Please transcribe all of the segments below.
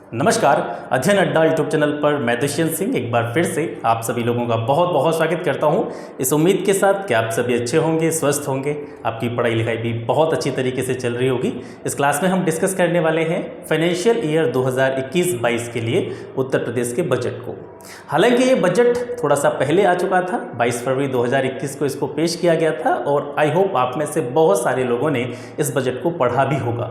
नमस्कार। अध्ययन अड्डा यूट्यूब चैनल पर मैं दुष्यंत सिंह एक बार फिर से आप सभी लोगों का बहुत बहुत स्वागत करता हूं, इस उम्मीद के साथ कि आप सभी अच्छे होंगे, स्वस्थ होंगे, आपकी पढ़ाई लिखाई भी बहुत अच्छी तरीके से चल रही होगी। इस क्लास में हम डिस्कस करने वाले हैं फाइनेंशियल ईयर 2021-22 के लिए उत्तर प्रदेश के बजट को। हालांकि ये बजट थोड़ा सा पहले आ चुका था, 22 फरवरी 2021 को इसको पेश किया गया था और आई होप आप में से बहुत सारे लोगों ने इस बजट को पढ़ा भी होगा।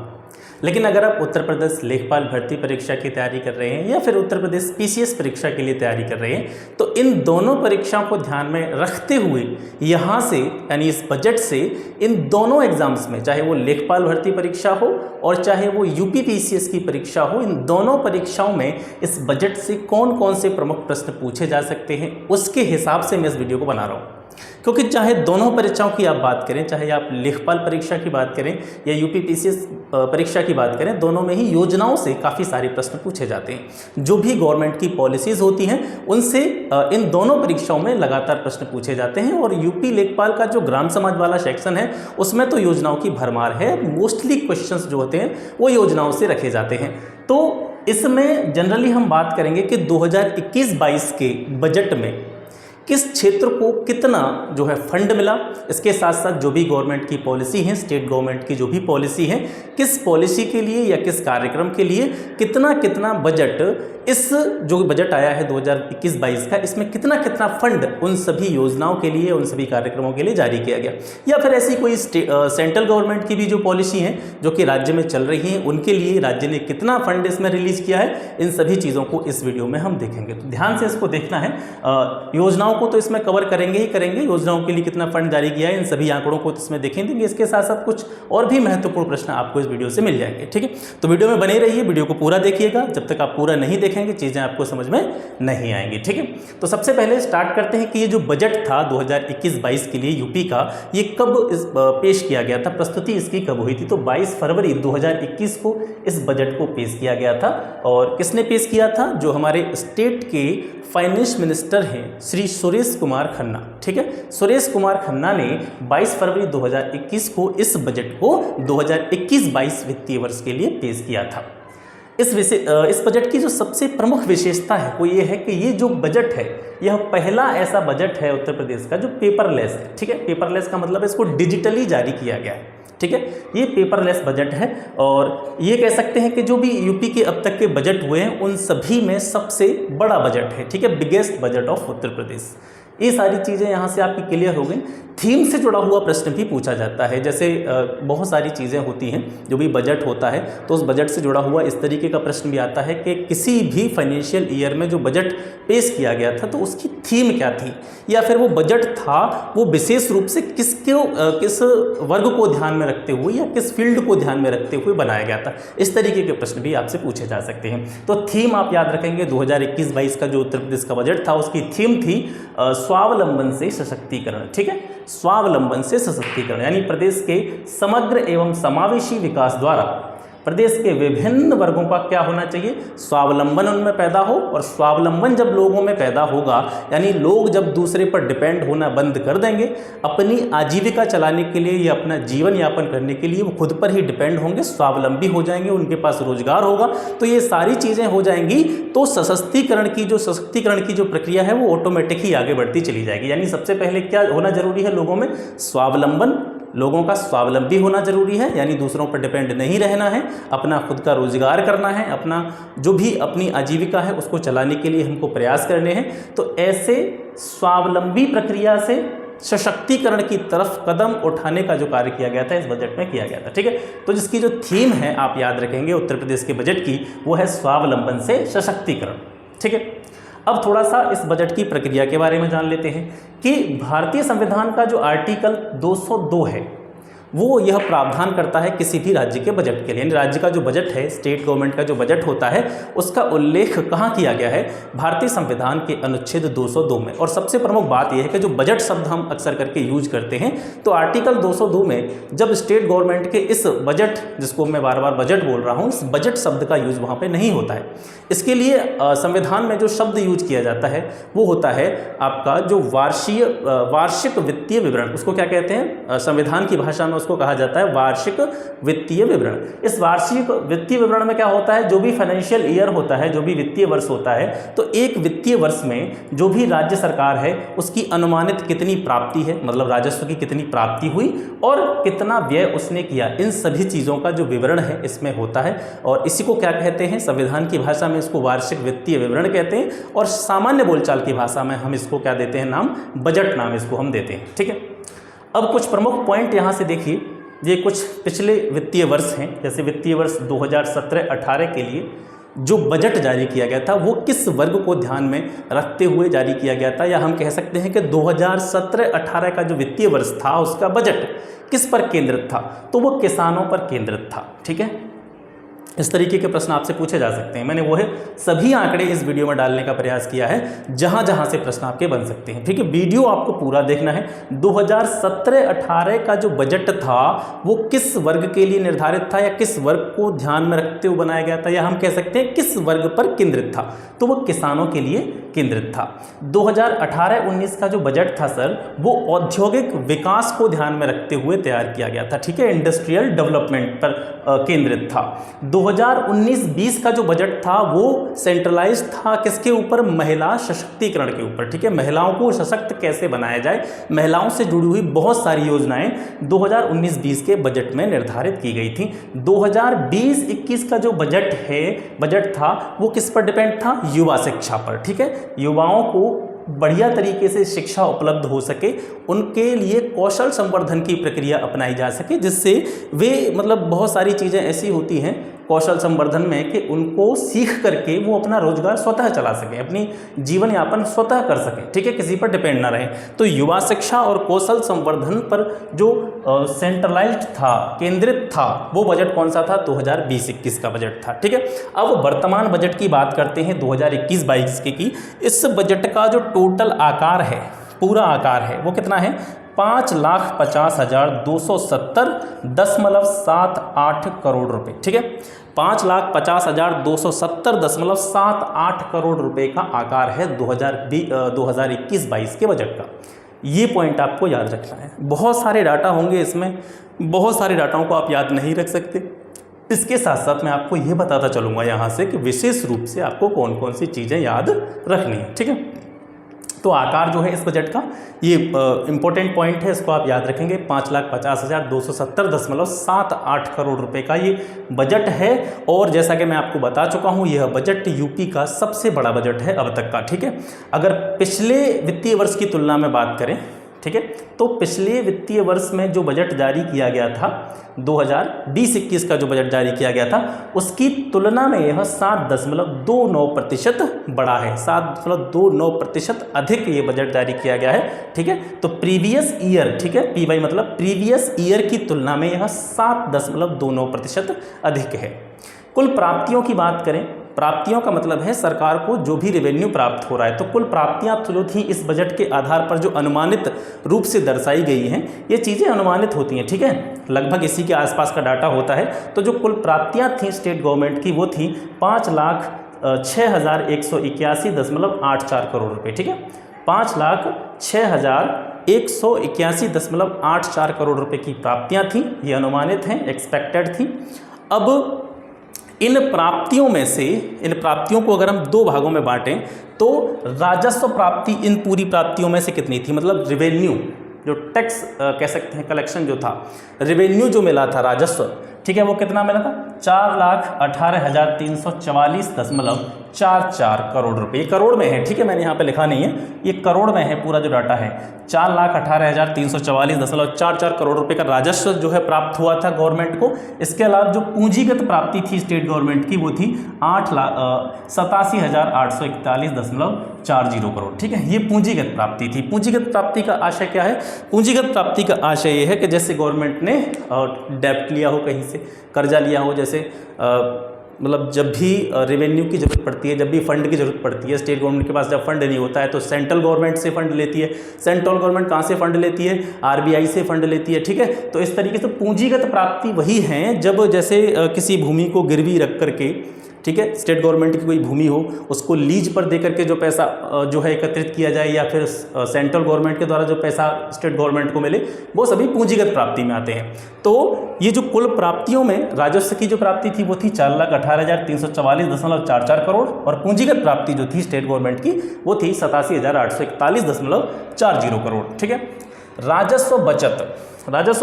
लेकिन अगर आप उत्तर प्रदेश लेखपाल भर्ती परीक्षा की तैयारी कर रहे हैं या फिर उत्तर प्रदेश पीसीएस परीक्षा के लिए तैयारी कर रहे हैं तो इन दोनों परीक्षाओं को ध्यान में रखते हुए यहाँ से यानी इस बजट से इन दोनों एग्जाम्स में, चाहे वो लेखपाल भर्ती परीक्षा हो और चाहे वो यूपी पीसीएस की परीक्षा हो, इन दोनों परीक्षाओं में इस बजट से कौन कौन से प्रमुख प्रश्न पूछे जा सकते हैं उसके हिसाब से मैं इस वीडियो को बना रहा हूँ। क्योंकि चाहे दोनों परीक्षाओं की आप बात करें, चाहे आप लेखपाल परीक्षा की बात करें या यूपी पीसीएस परीक्षा की बात करें, दोनों में ही योजनाओं से काफ़ी सारे प्रश्न पूछे जाते हैं। जो भी गवर्नमेंट की पॉलिसीज़ होती हैं उनसे इन दोनों परीक्षाओं में लगातार प्रश्न पूछे जाते हैं। और यूपी लेखपाल का जो ग्राम समाज वाला सेक्शन है उसमें तो योजनाओं की भरमार है। मोस्टली क्वेश्चंस जो होते हैं वो योजनाओं से रखे जाते हैं। तो इसमें जनरली हम बात करेंगे कि 2021-22 के बजट में किस क्षेत्र को कितना जो है फंड मिला, इसके साथ साथ जो भी गवर्नमेंट की पॉलिसी है, स्टेट गवर्नमेंट की जो भी पॉलिसी है, किस पॉलिसी के लिए या किस कार्यक्रम के लिए कितना कितना बजट, इस जो बजट आया है 2021-22 का, इसमें कितना कितना फंड उन सभी योजनाओं के लिए, उन सभी कार्यक्रमों के लिए जारी किया गया, या फिर ऐसी कोई सेंट्रल गवर्नमेंट की भी जो पॉलिसी हैं जो कि राज्य में चल रही हैं उनके लिए राज्य ने कितना फंड इसमें रिलीज किया है, इन सभी चीज़ों को इस वीडियो में हम देखेंगे। तो ध्यान से इसको देखना है। योजनाओं को तो इसमें कवर करेंगे ही करेंगे, योजनाओं के लिए कितना फंड जारी किया है इन सभी आंकड़ों को इसमें देखेंगे। इसके साथ साथ कुछ और भी महत्वपूर्ण प्रश्न आपको इस वीडियो से मिल जाएंगे। ठीक है, तो वीडियो में बने रहिए, वीडियो को पूरा देखिएगा। जब तक आप पूरा नहीं देखेंगे चीज़ें आपको समझ में नहीं आएंगी। ठीक है, तो सबसे पहले स्टार्ट करते हैं कि ये जो बजट था 2021-22 के लिए यूपी का, ये कब पेश किया गया था, प्रस्तुति इसकी कब हुई थी। तो 22 फरवरी 2021 को इस बजट को पेश किया गया था। और किसने पेश किया था? जो हमारे स्टेट के फाइनेंस मिनिस्टर हैं श्री सुरेश कुमार खन्ना। ठीक है, सुरेश कुमार खन्ना ने 22 फरवरी 2021 को इस बजट को 2021-22 वित्तीय वर्ष के लिए पेश किया था। इस बजट की जो सबसे प्रमुख विशेषता है वो ये है कि ये जो बजट है यह पहला ऐसा बजट है उत्तर प्रदेश का जो पेपरलेस है। ठीक है, पेपरलेस का मतलब है इसको डिजिटली जारी किया गया है। ठीक है, ये पेपरलेस बजट है और ये कह सकते हैं कि जो भी यूपी के अब तक के बजट हुए हैं उन सभी में सबसे बड़ा बजट है। ठीक है, biggest budget of Uttar Pradesh. ये सारी चीज़ें यहाँ से आपकी क्लियर हो गई। थीम से जुड़ा हुआ प्रश्न भी पूछा जाता है। जैसे बहुत सारी चीज़ें होती हैं, जो भी बजट होता है तो उस बजट से जुड़ा हुआ इस तरीके का प्रश्न भी आता है कि किसी भी फाइनेंशियल ईयर में जो बजट पेश किया गया था तो उसकी थीम क्या थी, या फिर वो बजट था वो विशेष रूप से किस वर्ग को ध्यान में रखते हुए या किस फील्ड को ध्यान में रखते हुए बनाया गया था। इस तरीके के प्रश्न भी आपसे पूछे जा सकते हैं। तो थीम आप याद रखेंगे, 2021-22 का जो उत्तर प्रदेश का बजट था उसकी थीम थी स्वावलंबन से सशक्तिकरण। ठीक है, स्वावलंबन से सशक्तिकरण यानी प्रदेश के समग्र एवं समावेशी विकास द्वारा प्रदेश के विभिन्न वर्गों का क्या होना चाहिए, स्वावलंबन उनमें पैदा हो। और स्वावलंबन जब लोगों में पैदा होगा यानी लोग जब दूसरे पर डिपेंड होना बंद कर देंगे, अपनी आजीविका चलाने के लिए या अपना जीवन यापन करने के लिए वो खुद पर ही डिपेंड होंगे, स्वावलंबी हो जाएंगे, उनके पास रोजगार होगा, तो ये सारी चीज़ें हो जाएंगी तो सशक्तिकरण की जो प्रक्रिया है वो ऑटोमेटिक ही आगे बढ़ती चली जाएगी। यानी सबसे पहले क्या होना जरूरी है लोगों में, स्वावलंबन, लोगों का स्वावलंबी होना जरूरी है, यानी दूसरों पर डिपेंड नहीं रहना है, अपना खुद का रोजगार करना है, अपना जो भी अपनी आजीविका है उसको चलाने के लिए हमको प्रयास करने हैं। तो ऐसे स्वावलंबी प्रक्रिया से सशक्तिकरण की तरफ कदम उठाने का जो कार्य किया गया था इस बजट में किया गया था। ठीक है, तो जिसकी जो थीम है आप याद रखेंगे उत्तर प्रदेश के बजट की, वो है स्वावलंबन से सशक्तिकरण। ठीक है, अब थोड़ा सा इस बजट की प्रक्रिया के बारे में जान लेते हैं कि भारतीय संविधान का जो आर्टिकल 202 है वो यह प्रावधान करता है किसी भी राज्य के बजट के लिए, यानी राज्य का जो बजट है, स्टेट गवर्नमेंट का जो बजट होता है उसका उल्लेख कहाँ किया गया है, भारतीय संविधान के अनुच्छेद 202 में। और सबसे प्रमुख बात यह है कि जो बजट शब्द हम अक्सर करके यूज करते हैं तो आर्टिकल 202 में जब स्टेट गवर्नमेंट के इस बजट, जिसको मैं बार बार बजट बोल रहा हूँ, इस बजट शब्द का यूज वहाँ पर नहीं होता है। इसके लिए संविधान में जो शब्द यूज किया जाता है वो होता है आपका जो वार्षिक वित्तीय विवरण, उसको क्या कहते हैं संविधान की भाषा में, उसको कहा जाता है वार्षिक वित्तीय विवरण। इस वार्षिक वित्तीय विवरण में क्या होता है, जो भी फाइनेंशियल ईयर होता है, जो भी वित्तीय वर्ष होता है, तो एक वित्तीय वर्ष में जो भी राज्य सरकार है उसकी अनुमानित कितनी प्राप्ति है, मतलब राजस्व की कितनी प्राप्ति हुई और कितना व्यय उसने किया, इन सभी चीज़ों का जो विवरण है इसमें होता है। और इसी को क्या कहते हैं, संविधान की भाषा में इसको वार्षिक वित्तीय विवरण कहते हैं और सामान्य बोलचाल की भाषा में हम इसको क्या देते हैं नाम, बजट नाम इसको हम देते हैं। ठीक है, अब कुछ प्रमुख पॉइंट यहाँ से देखिए, ये कुछ पिछले वित्तीय वर्ष हैं। जैसे वित्तीय वर्ष 2017-18 के लिए जो बजट जारी किया गया था वो किस वर्ग को ध्यान में रखते हुए जारी किया गया था, या हम कह सकते हैं कि 2017-18 का जो वित्तीय वर्ष था उसका बजट किस पर केंद्रित था, तो वो किसानों पर केंद्रित था। ठीक है, इस तरीके के प्रश्न आपसे पूछे जा सकते हैं। मैंने वो है सभी आंकड़े इस वीडियो में डालने का प्रयास किया है जहां जहां से प्रश्न आपके बन सकते हैं। ठीक है, वीडियो आपको पूरा देखना है। 2017-18 का जो बजट था वो किस वर्ग के लिए निर्धारित था, या किस वर्ग को ध्यान में रखते हुए बनाया गया था, या हम कह सकते हैं किस वर्ग पर केंद्रित था, तो वो किसानों के लिए केंद्रित था। 2018-19 का जो बजट था सर, वो औद्योगिक विकास को ध्यान में रखते हुए तैयार किया गया था। ठीक है, इंडस्ट्रियल डेवलपमेंट पर केंद्रित था। 2019-20 का जो बजट था वो सेंट्रलाइज था किसके ऊपर, महिला सशक्तिकरण के ऊपर। ठीक है, महिलाओं को सशक्त कैसे बनाया जाए, महिलाओं से जुड़ी हुई बहुत सारी योजनाएं 2019-20 के बजट में निर्धारित की गई थी। 2020-21 का जो बजट था वो किस पर डिपेंड था, युवा शिक्षा पर। ठीक है, युवाओं को बढ़िया तरीके से शिक्षा उपलब्ध हो सके, उनके लिए कौशल संवर्धन की प्रक्रिया अपनाई जा सके, जिससे वे मतलब बहुत सारी चीज़ें ऐसी होती हैं कौशल संवर्धन में कि उनको सीख करके वो अपना रोजगार स्वतः चला सकें, अपनी जीवन यापन स्वतः कर सकें। ठीक है, किसी पर डिपेंड ना रहें। तो युवा शिक्षा और कौशल संवर्धन पर जो सेंट्रलाइज्ड था, केंद्रित था, वो बजट कौन सा था, 2020-21 का बजट था। ठीक है, अब वर्तमान बजट की बात करते हैं 2021-22 की। इस बजट का जो टोटल आकार है, पूरा आकार है, वो कितना है, 5,50,270.78 करोड़ रुपए। ठीक है, 5,50,270.78 करोड़ रुपए का आकार है 2021-22 के बजट का। ये पॉइंट आपको याद रखना है। बहुत सारे डाटा होंगे इसमें, बहुत सारे डाटाओं को आप याद नहीं रख सकते। इसके साथ साथ मैं आपको ये बताता चलूँगा यहाँ से कि विशेष रूप से आपको कौन कौन सी चीज़ें याद रखनी है। ठीक है, तो आकार जो है इस बजट का, ये इंपॉर्टेंट पॉइंट है, इसको आप याद रखेंगे। 5,50,270.78 करोड़ रुपए का ये बजट है। और जैसा कि मैं आपको बता चुका हूँ, यह बजट यूपी का सबसे बड़ा बजट है अब तक का। ठीक है, अगर पिछले वित्तीय वर्ष की तुलना में बात करें, ठीक है, तो पिछले वित्तीय वर्ष में जो बजट जारी किया गया था, 2020-21 का जो बजट जारी किया गया था, उसकी तुलना में यह 7.29% बड़ा है, 7.29% अधिक ये बजट जारी किया गया है। ठीक है, तो प्रीवियस ईयर, ठीक है, पीवाई मतलब प्रीवियस ईयर की तुलना में यह 7.29% अधिक है। कुल प्राप्तियों की बात करें, प्राप्तियों का मतलब है सरकार को जो भी रेवेन्यू प्राप्त हो रहा है, तो कुल प्राप्तियां जो थी इस बजट के आधार पर जो अनुमानित रूप से दर्शाई गई हैं, ये चीज़ें अनुमानित होती हैं। ठीक है, लगभग इसी के आसपास का डाटा होता है। तो जो कुल प्राप्तियां थी स्टेट गवर्नमेंट की वो थी 5,06,181.84 करोड़ रुपये। ठीक है, 5,06,181.84 करोड़ रुपये की प्राप्तियां थी, ये अनुमानित हैं, एक्सपेक्टेड थी। अब इन प्राप्तियों को अगर हम दो भागों में बांटें तो राजस्व प्राप्ति इन पूरी प्राप्तियों में से कितनी थी, मतलब रिवेन्यू जो टैक्स कह सकते हैं, कलेक्शन जो था, रेवेन्यू जो मिला था, राजस्व, ठीक है, वो कितना मिला था, 4,18,344.44 करोड़ रुपए। ये करोड़ में है, ठीक है, मैंने यहाँ पे लिखा नहीं है, ये करोड़ में है पूरा जो डाटा है। 4,18,344.44 करोड़ रुपए का राजस्व जो है प्राप्त हुआ था गवर्नमेंट को। इसके अलावा जो पूंजीगत प्राप्ति थी स्टेट गवर्नमेंट की वो थी 87,841.40 करोड़। ठीक है, ये पूंजीगत प्राप्ति थी। पूंजीगत प्राप्ति का आशय क्या है, पूंजीगत प्राप्ति का आशय ये है कि जैसे गवर्नमेंट ने डेब्ट लिया हो, कहीं से कर्जा लिया हो, जैसे मतलब जब भी रेवेन्यू की जरूरत पड़ती है, जब भी फंड की जरूरत पड़ती है, स्टेट गवर्नमेंट के पास जब फंड नहीं होता है तो सेंट्रल गवर्नमेंट से फंड लेती है। सेंट्रल गवर्नमेंट कहाँ से फंड लेती है, आरबीआई से फंड लेती है। ठीक है, तो इस तरीके से पूंजीगत प्राप्ति वही है जब जैसे किसी भूमि को गिरवी रख करके, ठीक है। स्टेट गवर्नमेंट की कोई भूमि हो उसको लीज पर दे करके जो पैसा जो है एकत्रित किया जाए, या फिर सेंट्रल गवर्नमेंट के द्वारा जो पैसा स्टेट गवर्नमेंट को मिले, वो सभी पूंजीगत प्राप्ति में आते हैं। तो ये जो कुल प्राप्तियों में राजस्व की जो प्राप्ति थी वो थी 4,18,344.44 करोड़, और पूंजीगत प्राप्ति जो थी स्टेट गवर्नमेंट की वो थी 87,841.40 करोड़, ठीक है। राजस्व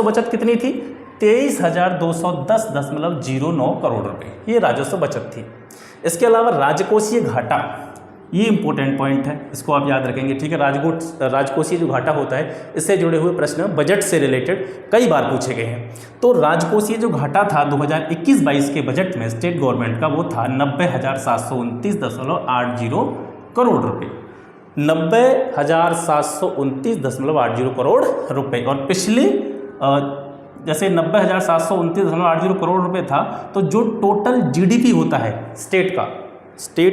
बचत कितनी थी? 23,210.09 करोड़ रुपए, ये राजस्व बचत थी। इसके अलावा राजकोषीय घाटा, ये इंपॉर्टेंट पॉइंट है, इसको आप याद रखेंगे, ठीक है। राजकोषीय जो घाटा होता है, इससे जुड़े हुए प्रश्न बजट से रिलेटेड कई बार पूछे गए हैं। तो राजकोषीय जो घाटा था 2021-22 के बजट में स्टेट गवर्नमेंट का, वो था 90,729.80 करोड़ रुपये, 90,729.80 करोड़ रुपये। और पिछले जैसे 90,729.80 करोड़ रुपए था, तो जो टोटल जीडीपी होता है स्टेट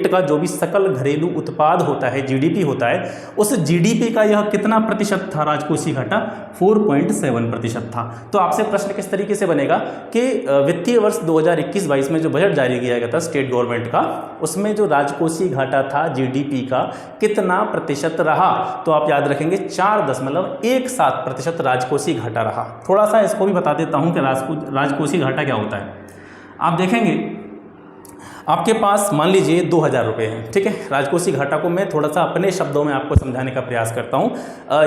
का जो भी सकल घरेलू उत्पाद होता है, जीडीपी होता है, उस जीडीपी का यह कितना प्रतिशत था? राजकोषीय घाटा 4.7% था। तो आपसे प्रश्न किस तरीके से बनेगा कि वित्तीय वर्ष 2021-22 में जो बजट जारी किया गया था स्टेट गवर्नमेंट का, उसमें जो राजकोषीय घाटा था जीडीपी का कितना प्रतिशत रहा? तो आप याद रखेंगे 4.17% राजकोषीय घाटा रहा। थोड़ा सा इसको भी बता देता हूँ कि राजकोषीय घाटा क्या होता है। आप देखेंगे आपके पास मान लीजिए 2,000 रुपये हैं, ठीक है। राजकोषीय घाटा को मैं थोड़ा सा अपने शब्दों में आपको समझाने का प्रयास करता हूँ।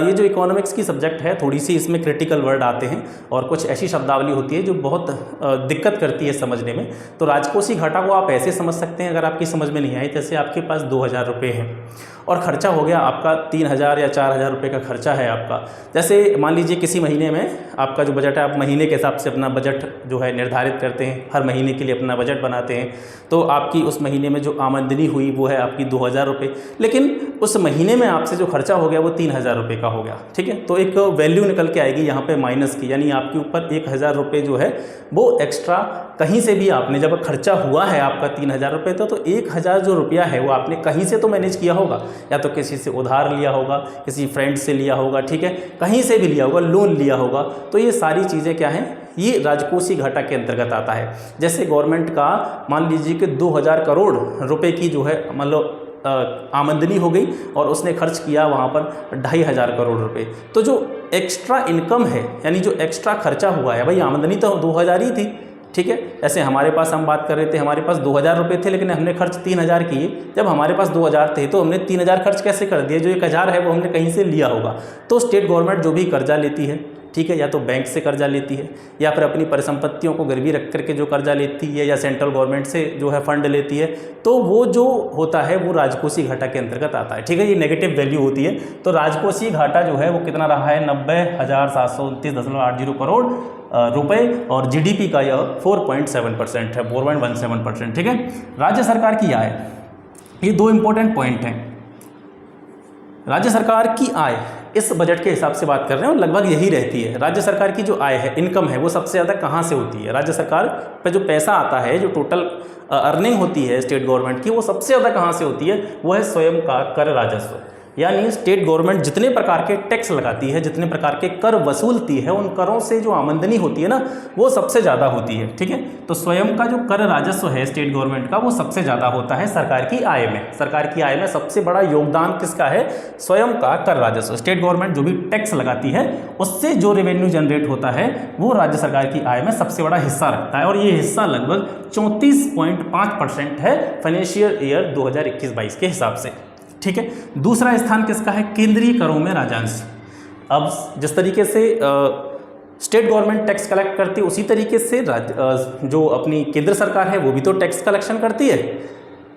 ये जो इकोनॉमिक्स की सब्जेक्ट है, थोड़ी सी इसमें क्रिटिकल वर्ड आते हैं और कुछ ऐसी शब्दावली होती है जो बहुत दिक्कत करती है समझने में। तो राजकोषीय घाटा को आप ऐसे समझ सकते हैं, अगर आपकी समझ में नहीं आई, जैसे आपके पास 2,000 रुपये हैं और खर्चा हो गया आपका 3,000 या 4,000 रुपये का खर्चा है आपका। जैसे मान लीजिए किसी महीने में आपका जो बजट है, आप महीने के हिसाब से अपना बजट जो है निर्धारित करते हैं, हर महीने के लिए अपना बजट बनाते हैं। तो आपकी उस महीने में जो आमदनी हुई वो है आपकी 2,000 रुपये, लेकिन उस महीने में आपसे जो खर्चा हो गया वो 3,000 रुपये का हो गया, ठीक है। तो एक वैल्यू निकल के आएगी यहाँ पे माइनस की, यानी आपके ऊपर 1,000 रुपये जो है वो एक्स्ट्रा कहीं से भी आपने, जब खर्चा हुआ है आपका 3,000 रुपये, तो 1,000 जो रुपया है वो आपने कहीं से तो मैनेज किया होगा, या तो किसी से उधार लिया होगा, किसी फ्रेंड से लिया होगा, ठीक है, कहीं से भी लिया होगा, लोन लिया होगा। तो ये सारी चीज़ें क्या हैं, ये राजकोषीय घाटा के अंतर्गत आता है। जैसे गवर्नमेंट का मान लीजिए कि 2,000 करोड़ रुपए की जो है मतलब आमदनी हो गई और उसने खर्च किया वहाँ पर 2,500 करोड़ रुपए। तो जो एक्स्ट्रा इनकम है, यानी जो एक्स्ट्रा खर्चा हुआ है, भाई आमदनी तो 2,000 ही थी, ठीक है। ऐसे हमारे पास हम बात कर रहे थे, हमारे पास 2,000 रुपये थे, लेकिन हमने खर्च 3,000 किए। जब हमारे पास 2,000 थे तो हमने 3,000 खर्च कैसे कर दिए? जो 1,000 है वो हमने कहीं से लिया होगा। तो स्टेट गवर्नमेंट जो भी कर्जा लेती है, ठीक है, या तो बैंक से कर्जा लेती है, या फिर अपनी परिसंपत्तियों को गिरवी रख करके जो कर्जा लेती है, या सेंट्रल गवर्नमेंट से जो है फंड लेती है, तो वो जो होता है वो राजकोषीय घाटा के अंतर्गत आता है, ठीक है। ये नेगेटिव वैल्यू होती है। तो राजकोषीय घाटा जो है वो कितना रहा है? 90,729.80 करोड़ रुपए, और जीडीपी का यह 4.7% है, 4.17%, ठीक है। राज्य सरकार की आय, ये दो इंपॉर्टेंट पॉइंट हैं। राज्य सरकार की आय इस बजट के हिसाब से बात कर रहे हैं और लगभग यही रहती है। राज्य सरकार की जो आय है, इनकम है, वो सबसे ज़्यादा कहाँ से होती है? राज्य सरकार पे जो पैसा आता है, जो टोटल अर्निंग होती है स्टेट गवर्नमेंट की, वो सबसे ज़्यादा कहाँ से होती है? वो है स्वयं का कर राजस्व। यानी स्टेट गवर्नमेंट जितने प्रकार के टैक्स लगाती है, जितने प्रकार के कर वसूलती है, उन करों से जो आमदनी होती है ना, वो सबसे ज़्यादा होती है, ठीक है। तो स्वयं का जो कर राजस्व है स्टेट गवर्नमेंट का, वो सबसे ज़्यादा होता है सरकार की आय में। सरकार की आय में सबसे बड़ा योगदान किसका है? स्वयं का कर राजस्व। स्टेट गवर्नमेंट जो भी टैक्स लगाती है, उससे जो रेवेन्यू जनरेट होता है, वो राज्य सरकार की आय में सबसे बड़ा हिस्सा रखता है, और ये हिस्सा लगभग 34.5% है फाइनेंशियल ईयर 2021-22 के हिसाब से, ठीक है। दूसरा स्थान किसका है? केंद्रीय करों में राजस्व। अब जिस तरीके से स्टेट गवर्नमेंट टैक्स कलेक्ट करती है, उसी तरीके से जो अपनी केंद्र सरकार है वो भी तो टैक्स कलेक्शन करती है।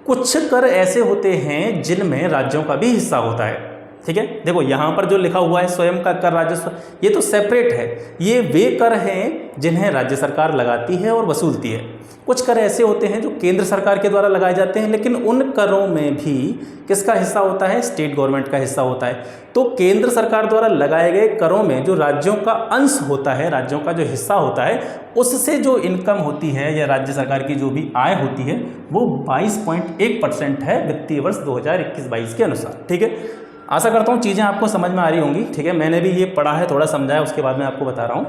कुछ कर ऐसे होते हैं जिनमें राज्यों का भी हिस्सा होता है, ठीक है। देखो यहाँ पर जो लिखा हुआ है स्वयं का कर राजस्व, ये तो सेपरेट है। ये वे कर हैं जिन्हें राज्य सरकार लगाती है और वसूलती है। कुछ कर ऐसे होते हैं जो केंद्र सरकार के द्वारा लगाए जाते हैं, लेकिन उन करों में भी किसका हिस्सा होता है? स्टेट गवर्नमेंट का हिस्सा होता है। तो केंद्र सरकार द्वारा लगाए गए करों में जो राज्यों का अंश होता है, राज्यों का जो हिस्सा होता है, उससे जो इनकम होती है या राज्य सरकार की जो भी आय होती है, वो 22.1% है वित्तीय वर्ष 2021-22 के अनुसार, ठीक है। आशा करता हूँ चीज़ें आपको समझ में आ रही होंगी, ठीक है। मैंने भी ये पढ़ा है, थोड़ा समझा है, उसके बाद मैं आपको बता रहा हूँ।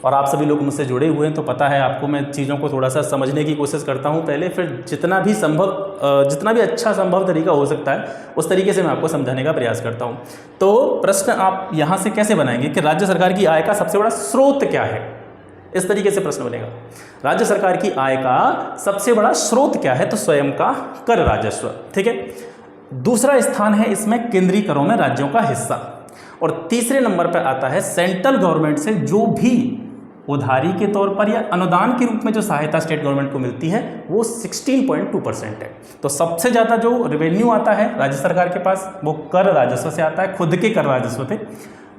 और आप सभी लोग मुझसे जुड़े हुए हैं तो पता है आपको, मैं चीज़ों को थोड़ा सा समझने की कोशिश करता हूँ पहले, फिर जितना भी अच्छा संभव तरीका हो सकता है उस तरीके से मैं आपको समझाने का प्रयास करता हूँ। तो प्रश्न आप यहाँ से कैसे बनाएंगे कि राज्य सरकार की आय का सबसे बड़ा स्रोत क्या है, इस तरीके से प्रश्न बनेगा। राज्य सरकार की आय का सबसे बड़ा स्रोत क्या है, तो स्वयं का कर राजस्व, ठीक है। दूसरा स्थान है इसमें केंद्रीय करों में राज्यों का हिस्सा, और तीसरे नंबर पर आता है सेंट्रल गवर्नमेंट से जो भी उधारी के तौर पर या अनुदान के रूप में जो सहायता स्टेट गवर्नमेंट को मिलती है वो 16.2% है। तो सबसे ज़्यादा जो रेवेन्यू आता है राज्य सरकार के पास वो कर राजस्व से आता है, खुद के कर राजस्व थे।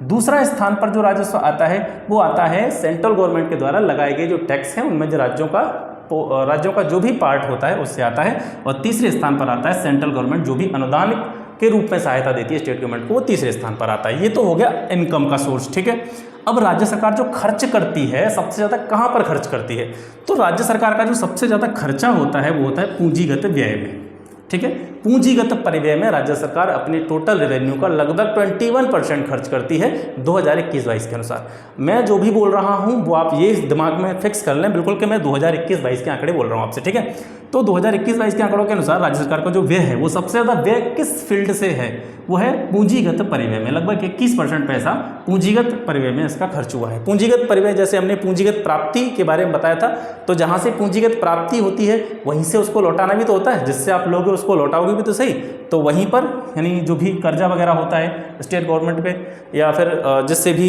दूसरा स्थान पर जो राजस्व आता है वो आता है सेंट्रल गवर्नमेंट के द्वारा लगाए गए जो टैक्स हैं उनमें जो राज्यों का जो भी पार्ट होता है उससे आता है, और तीसरे स्थान पर आता है सेंट्रल गवर्नमेंट जो भी अनुदान के रूप में सहायता देती है स्टेट गवर्नमेंट को, वो तीसरे स्थान पर आता है। ये तो हो गया इनकम का सोर्स, ठीक है। अब राज्य सरकार जो खर्च करती है सबसे ज़्यादा कहाँ पर खर्च करती है, तो राज्य सरकार का जो सबसे ज़्यादा खर्चा होता है वो होता है पूंजीगत व्यय में, ठीक है। पूंजीगत परिव्यय में राज्य सरकार अपने टोटल रेवेन्यू का लगभग 21% खर्च करती है 2021-22 के अनुसार। मैं जो भी बोल रहा हूं वो आप ये दिमाग में फिक्स कर लें बिल्कुल कि मैं 2021-22 के आंकड़े बोल रहा हूं आपसे, ठीक है। तो 2021-22 के आंकड़ों के अनुसार राज्य सरकार का जो व्यय है वो सबसे ज़्यादा व्यय किस फील्ड से है, वो है पूंजीगत परिव्यय में। लगभग 21% पैसा पूंजीगत परिव्यय में इसका खर्च हुआ है। पूंजीगत परिव्यय जैसे हमने पूंजीगत प्राप्ति के बारे में बताया था, तो जहाँ से पूंजीगत प्राप्ति होती है वहीं से उसको लौटाना भी तो होता है, जिससे आप लोग उसको लौटाओगे भी तो सही। तो वहीं पर यानी जो भी कर्जा वगैरह होता है स्टेट गवर्नमेंट पे या फिर जिससे भी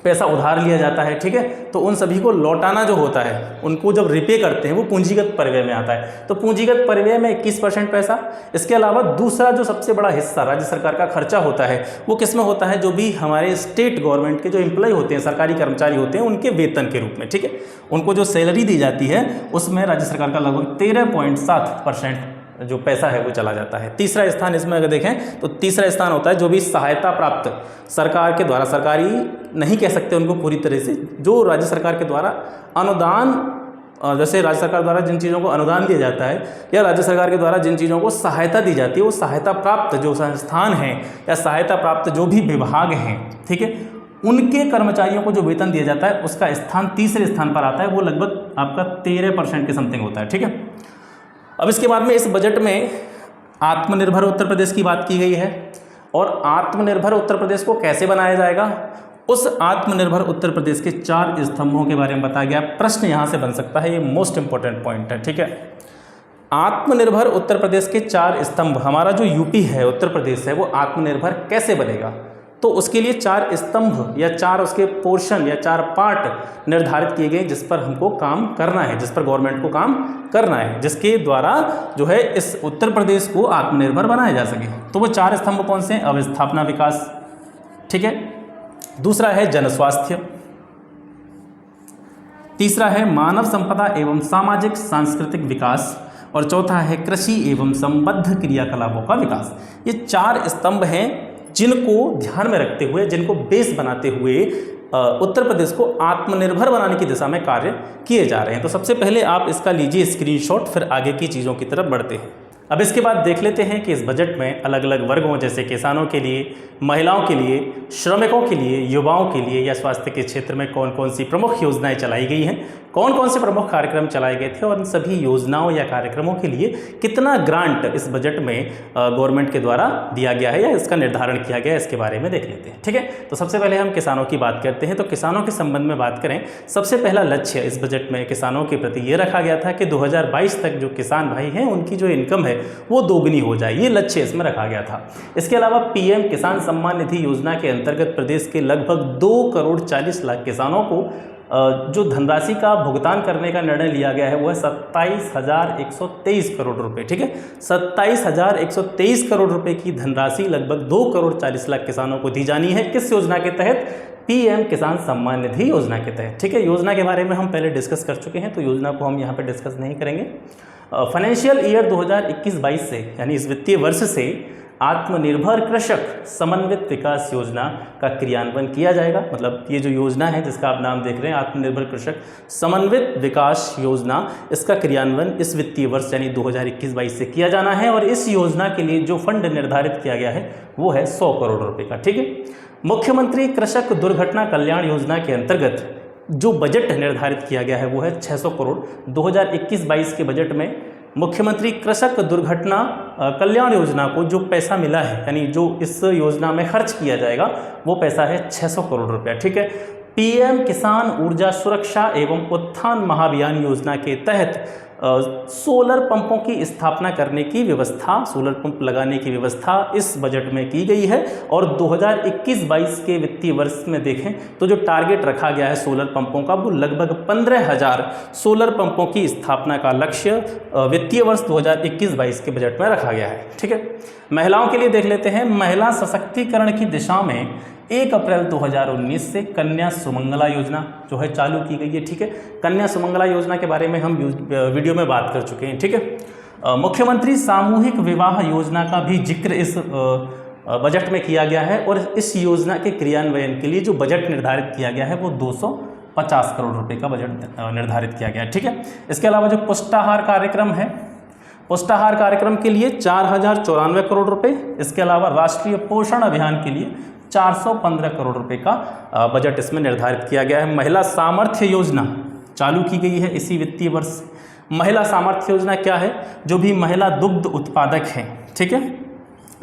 पैसा उधार लिया जाता है, ठीक है, तो उन सभी को लौटाना जो होता है उनको जब रिपे करते हैं वो पूंजीगत परिव्यय में आता है। तो पूंजीगत परिव्यय में 21% पैसा। इसके अलावा दूसरा जो सबसे बड़ा हिस्सा राज्य सरकार का खर्चा होता है वो किस में होता है, जो भी हमारे स्टेट गवर्नमेंट के जो एम्प्लॉय होते हैं, सरकारी कर्मचारी होते हैं, उनके वेतन के रूप में, ठीक है। उनको जो सैलरी दी जाती है उसमें राज्य सरकार का लगभग 13.7% जो पैसा है वो चला जाता है। तीसरा स्थान इसमें अगर देखें तो तीसरा स्थान होता है जो भी सहायता प्राप्त सरकार के द्वारा, सरकारी नहीं कह सकते उनको पूरी तरह से, जो राज्य सरकार के द्वारा अनुदान, जैसे राज्य सरकार द्वारा जिन चीज़ों को अनुदान दिया जाता है या राज्य सरकार के द्वारा जिन चीज़ों को सहायता दी जाती है वो सहायता प्राप्त जो संस्थान हैं या सहायता प्राप्त जो भी विभाग हैं, ठीक है, उनके कर्मचारियों को जो वेतन दिया जाता है उसका स्थान तीसरे स्थान पर आता है। वो लगभग आपका 13% के समथिंग होता है, ठीक है। अब इसके बाद में इस बजट में आत्मनिर्भर उत्तर प्रदेश की बात की गई है, और आत्मनिर्भर उत्तर प्रदेश को कैसे बनाया जाएगा, उस आत्मनिर्भर उत्तर प्रदेश के 4 स्तंभों के बारे में बताया गया। प्रश्न यहाँ से बन सकता है, ये मोस्ट इंपॉर्टेंट पॉइंट है, ठीक है। आत्मनिर्भर उत्तर प्रदेश के 4 स्तंभ, हमारा जो यूपी है, उत्तर प्रदेश है, वो आत्मनिर्भर कैसे बनेगा, तो उसके लिए 4 स्तंभ या 4 उसके पोर्शन या 4 पार्ट निर्धारित किए गए जिस पर हमको काम करना है, जिस पर गवर्नमेंट को काम करना है, जिसके द्वारा जो है इस उत्तर प्रदेश को आत्मनिर्भर बनाया जा सके। तो वो 4 स्तंभ कौन से हैं? अवस्थापना विकास, ठीक है, दूसरा है जन स्वास्थ्य, तीसरा है मानव संपदा एवं सामाजिक सांस्कृतिक विकास, और चौथा है कृषि एवं संबद्ध क्रियाकलापों का विकास। ये 4 स्तंभ हैं जिनको ध्यान में रखते हुए, जिनको बेस बनाते हुए उत्तर प्रदेश को आत्मनिर्भर बनाने की दिशा में कार्य किए जा रहे हैं। तो सबसे पहले आप इसका लीजिए स्क्रीनशॉट, फिर आगे की चीज़ों की तरफ बढ़ते हैं। अब इसके बाद देख लेते हैं कि इस बजट में अलग अलग वर्गों जैसे किसानों के लिए, महिलाओं के लिए, श्रमिकों के लिए, युवाओं के लिए या स्वास्थ्य के क्षेत्र में कौन कौन सी प्रमुख योजनाएं चलाई गई हैं, कौन कौन से प्रमुख कार्यक्रम चलाए गए थे, और इन सभी योजनाओं या कार्यक्रमों के लिए कितना ग्रांट इस बजट में गवर्नमेंट के द्वारा दिया गया है या इसका निर्धारण किया गया है, इसके बारे में देख लेते हैं, ठीक है। तो सबसे पहले हम किसानों की बात करते हैं। तो किसानों के संबंध में बात करें, सबसे पहला लक्ष्य इस बजट में किसानों के प्रति ये रखा गया था कि 2022 तक जो किसान भाई हैं उनकी जो इनकम है वो दोगुनी हो जाए, ये लक्ष्य इसमें रखा गया था। इसके अलावा पीएम किसान सम्मान निधि योजना के अंतर्गत प्रदेश के लगभग 2,40,00,000 किसानों को जो धनराशि का भुगतान करने का निर्णय लिया गया है वो है 27,123 करोड़ रुपए, ठीक है। 27,123 करोड़ रुपए की धनराशि लगभग 2,40,00,000 किसानों को दी जानी है। किस योजना के तहत? पीएम किसान सम्मान निधि योजना के तहत, ठीक है। योजना के बारे में हम पहले डिस्कस कर चुके हैं, तो योजना को हम यहाँ पे डिस्कस नहीं करेंगे। फाइनेंशियल ईयर 2021-22 से, यानी इस वित्तीय वर्ष से आत्मनिर्भर कृषक समन्वित विकास योजना का क्रियान्वयन किया जाएगा। मतलब ये जो योजना है जिसका आप नाम देख रहे हैं, आत्मनिर्भर कृषक समन्वित विकास योजना, इसका क्रियान्वयन इस वित्तीय वर्ष यानी 2021-22 से किया जाना है। और इस योजना के लिए जो फंड निर्धारित किया गया है वो है 100 करोड़ रुपए का, ठीक है। मुख्यमंत्री कृषक दुर्घटना कल्याण योजना के अंतर्गत जो बजट निर्धारित किया गया है वो है 600 करोड़। 2021-22 के बजट में मुख्यमंत्री कृषक दुर्घटना कल्याण योजना को जो पैसा मिला है, यानी जो इस योजना में खर्च किया जाएगा वो पैसा है 600 करोड़ रुपया। ठीक है। पीएम किसान ऊर्जा सुरक्षा एवं उत्थान महाअभियान योजना के तहत सोलर पंपों की स्थापना करने की व्यवस्था, सोलर पंप लगाने की व्यवस्था इस बजट में की गई है। और 2021-22 के वित्तीय वर्ष में देखें तो जो टारगेट रखा गया है सोलर पंपों का, वो लगभग 15,000 सोलर पंपों की स्थापना का लक्ष्य वित्तीय वर्ष 2021-22 के बजट में रखा गया है। ठीक है। महिलाओं के लिए देख लेते हैं। महिला सशक्तिकरण की दिशा में 1 अप्रैल 2019 से कन्या सुमंगला योजना जो है चालू की गई है। ठीक है। कन्या सुमंगला योजना के बारे में हम वीडियो में बात कर चुके हैं। ठीक है। मुख्यमंत्री सामूहिक विवाह योजना का भी जिक्र इस बजट में किया गया है और इस योजना के क्रियान्वयन के लिए जो बजट निर्धारित किया गया है वो 250 करोड़ रुपए का बजट निर्धारित किया गया है। ठीक है। इसके अलावा जो पुष्टाहार कार्यक्रम है, पुष्टाहार कार्यक्रम के लिए 4,094 करोड़ रुपए। इसके अलावा राष्ट्रीय पोषण अभियान के लिए 415 करोड़ रुपए का बजट इसमें निर्धारित किया गया है। महिला सामर्थ्य योजना चालू की गई है इसी वित्तीय वर्ष। महिला सामर्थ्य योजना क्या है? जो भी महिला दुग्ध उत्पादक हैं, ठीक है,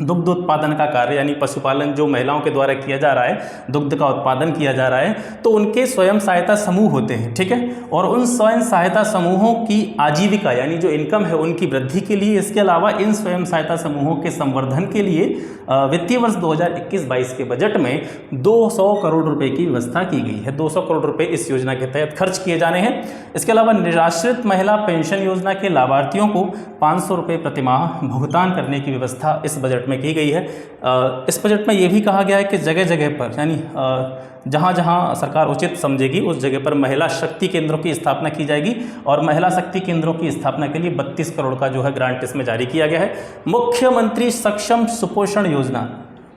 दुग्ध उत्पादन का कार्य यानी पशुपालन जो महिलाओं के द्वारा किया जा रहा है, दुग्ध का उत्पादन किया जा रहा है, तो उनके स्वयं सहायता समूह होते हैं। ठीक है। और उन स्वयं सहायता समूहों की आजीविका यानी जो इनकम है उनकी वृद्धि के लिए, इसके अलावा इन स्वयं सहायता समूहों के संवर्धन के लिए वित्तीय वर्ष 2021-22 के बजट में 200 करोड़ रुपए की व्यवस्था की गई है। 200 करोड़ रुपए इस योजना के तहत खर्च किए जाने हैं। इसके अलावा निराश्रित महिला पेंशन योजना के लाभार्थियों को 500 रुपये प्रतिमाह भुगतान करने की व्यवस्था इस बजट में की गई है। इस बजट में ये भी कहा गया है कि जगह जगह पर यानी जहाँ जहाँ सरकार उचित समझेगी उस जगह पर महिला शक्ति केंद्रों की स्थापना की जाएगी और महिला शक्ति केंद्रों की स्थापना के लिए 32 करोड़ का जो है ग्रांट इसमें जारी किया गया है। मुख्यमंत्री सक्षम सुपोषण योजना,